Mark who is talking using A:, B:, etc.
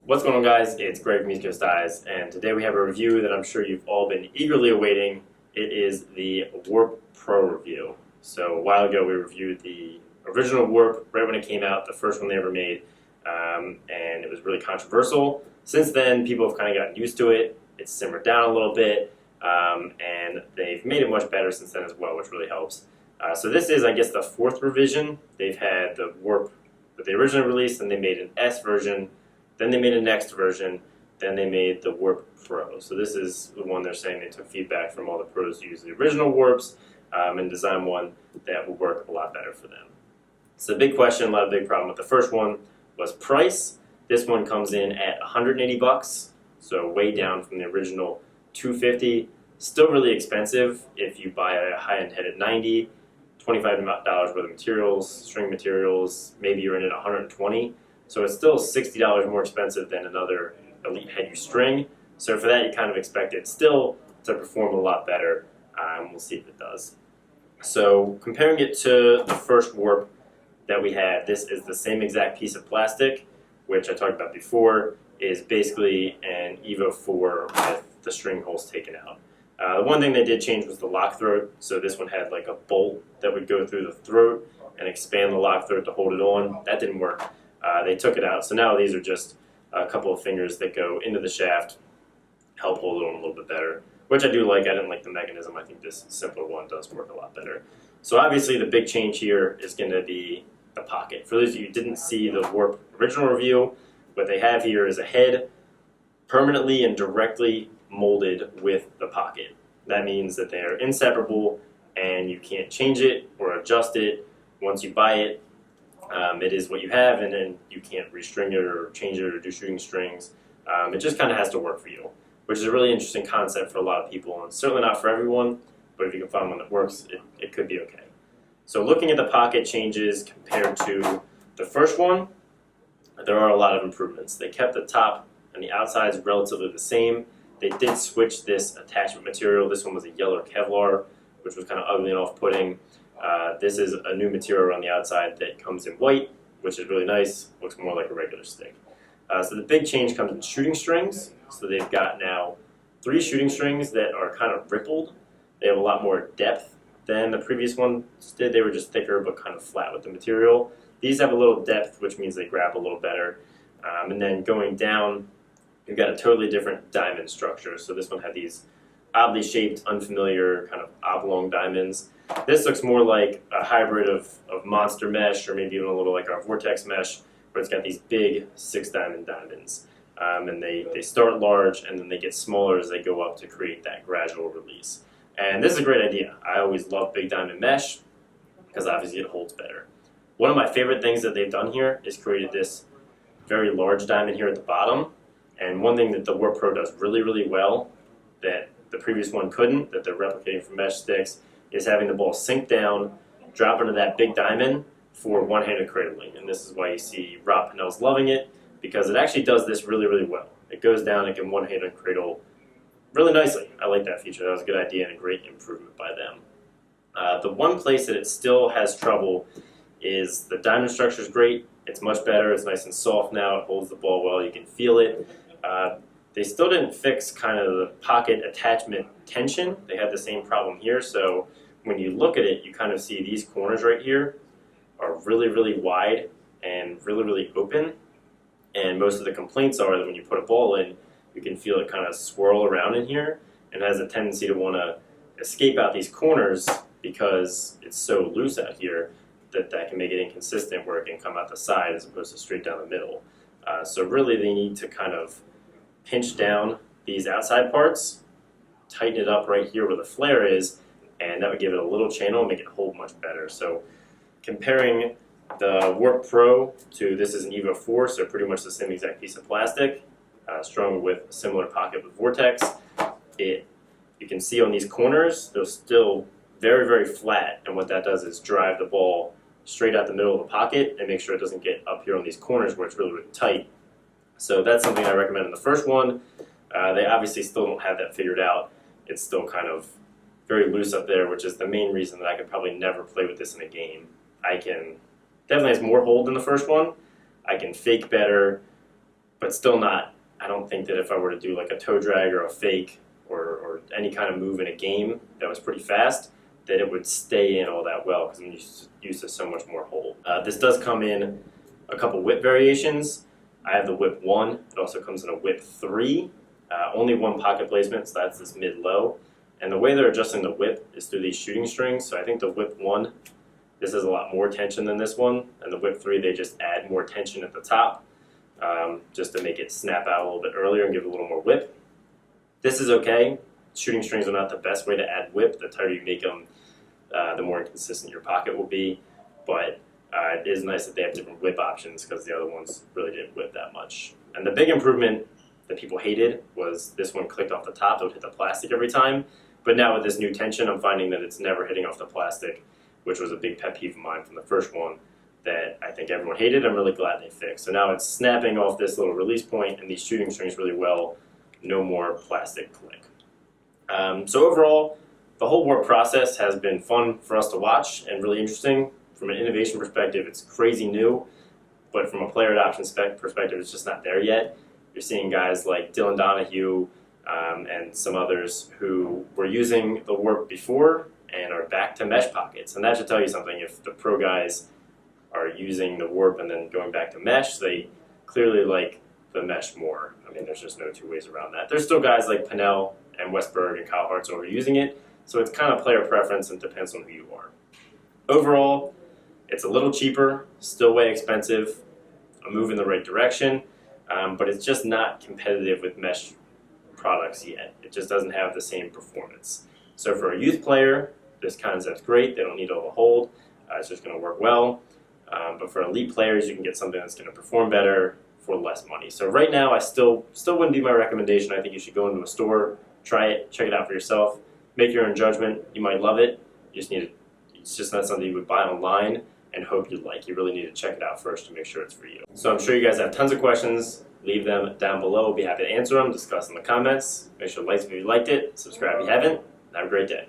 A: What's going on, guys? It's Greg from East Coast Eyes, and today we have a review that I'm sure you've all been eagerly awaiting. It is the Warp Pro review. So a while ago we reviewed the original Warp right when it came out, the first one they ever made, and it was really controversial. Since then, people have kind of gotten used to it. It's simmered down a little bit, and they've made it much better since then as well, which really helps. So this is, I guess, the fourth revision. They've had the Warp that they originally released, and they made an S version. Then they made a next version, then they made the Warp Pro. So this is the one they're saying they took feedback from all the pros who use the original Warps and designed one that will work a lot better for them. So the big question, a lot of big problem with the first one was price. This one comes in at $180, so way down from the original $250. Still really expensive if you buy a high-end head at $90, $25 worth of materials, string materials, maybe you're in at $120. So it's still $60 more expensive than another Elite head you string. So for that, you kind of expect it still to perform a lot better. We'll see if it does. So comparing it to the first Warp that we had, this is the same exact piece of plastic, which I talked about before, is basically an Evo 4 with the string holes taken out. The one thing they did change was the lock throat. So this one had like a bolt that would go through the throat and expand the lock throat to hold it on. That didn't work. They took it out, so now these are just a couple of fingers that go into the shaft, help hold it on a little bit better, which I do like. I didn't like the mechanism. I think this simpler one does work a lot better. So obviously the big change here is going to be the pocket. For those of you who didn't see the Warp original review, what they have here is a head permanently and directly molded with the pocket. That means that they are inseparable and you can't change it or adjust it once you buy it. It is what you have, and then you can't restring it or change it or do shooting strings. It just kind of has to work for you, which is a really interesting concept for a lot of people. And it's certainly not for everyone, but if you can find one that works, it could be okay. So looking at the pocket changes compared to the first one, there are a lot of improvements. They kept the top and the outsides relatively the same. They did switch this attachment material. This one was a yellow Kevlar, which was kind of ugly and off-putting. This is a new material on the outside that comes in white, which is really nice. Looks more like a regular stick. So the big change comes in shooting strings. So they've got now 3 shooting strings that are kind of rippled. They have a lot more depth than the previous ones did. They were just thicker but kind of flat with the material. These have a little depth, which means they grab a little better. And then going down, you've got a totally different diamond structure. So this one had these oddly shaped, unfamiliar kind of oblong diamonds. This looks more like a hybrid of monster mesh, or maybe even a little like our vortex mesh, where it's got these big 6-diamond diamonds. And they start large and then they get smaller as they go up to create that gradual release. And this is a great idea. I always love big diamond mesh because obviously it holds better. One of my favorite things that they've done here is created this very large diamond here at the bottom. And one thing that the Warp Pro does really, really well that the previous one couldn't, that they're replicating from mesh sticks, is having the ball sink down, drop into that big diamond for one-handed cradling. And this is why you see Rob Pennell's loving it, because it actually does this really, really well. It goes down and can one-handed cradle really nicely. I like that feature. That was a good idea and a great improvement by them. The one place that it still has trouble is the diamond structure is great. It's much better. It's nice and soft now. It holds the ball well. You can feel it. They still didn't fix kind of the pocket attachment tension. They had the same problem here. So when you look at it, you kind of see these corners right here are really, really wide and really, really open. And most of the complaints are that when you put a ball in, you can feel it kind of swirl around in here and has a tendency to want to escape out these corners because it's so loose out here that can make it inconsistent where it can come out the side as opposed to straight down the middle. So really they need to kind of pinch down these outside parts, tighten it up right here where the flare is, and that would give it a little channel and make it hold much better. So comparing the Warp Pro to this is an Evo 4, so pretty much the same exact piece of plastic, strung with a similar pocket with Vortex. You can see on these corners, they're still very, very flat, and what that does is drive the ball straight out the middle of the pocket and make sure it doesn't get up here on these corners where it's really, really tight. So that's something I recommend in the first one. They obviously still don't have that figured out. It's still kind of very loose up there, which is the main reason that I could probably never play with this in a game. Definitely has more hold than the first one. I can fake better, but but still not. I don't think that if I were to do like a toe drag or a fake or any kind of move in a game that was pretty fast, that it would stay in all that well because I'm used to so much more hold. This does come in a couple whip variations. I have the whip 1. It also comes in a whip 3. Only one pocket placement, so that's this mid-low. And the way they're adjusting the whip is through these shooting strings. So I think the whip 1, this has a lot more tension than this one. And the whip 3, they just add more tension at the top just to make it snap out a little bit earlier and give it a little more whip. This is okay. Shooting strings are not the best way to add whip. The tighter you make them, the more inconsistent your pocket will be. But it is nice that they have different whip options because the other ones really didn't whip that much. And the big improvement that people hated was this one clicked off the top. It would hit the plastic every time. But now with this new tension, I'm finding that it's never hitting off the plastic, which was a big pet peeve of mine from the first one that I think everyone hated. I'm really glad they fixed. So now it's snapping off this little release point and these shooting strings really well. No more plastic click. So overall, the whole warp process has been fun for us to watch and really interesting. From an innovation perspective, it's crazy new, but from a player adoption perspective, it's just not there yet. You're seeing guys like Dylan Donahue and some others who were using the warp before and are back to mesh pockets. And that should tell you something. If the pro guys are using the warp and then going back to mesh, they clearly like the mesh more. I mean, there's just no two ways around that. There's still guys like Pinnell and Westberg and Kyle Hartzell are using it, so it's kind of player preference and depends on who you are. Overall, it's a little cheaper, still way expensive, a move in the right direction, but it's just not competitive with mesh products yet. It just doesn't have the same performance. So for a youth player, this concept's great. They don't need all the hold. It's just going to work well. But for elite players, you can get something that's going to perform better for less money. So right now, I still wouldn't be my recommendation. I think you should go into a store, try it, check it out for yourself, make your own judgment. You might love it. You just need to, it's just not something you would buy online and hope you like. You really need to check it out first to make sure it's for you. So I'm sure you guys have tons of questions. Leave them down below. We'll be happy to answer them, discuss in the comments. Make sure to like if you liked it, subscribe if you haven't. Have a great day.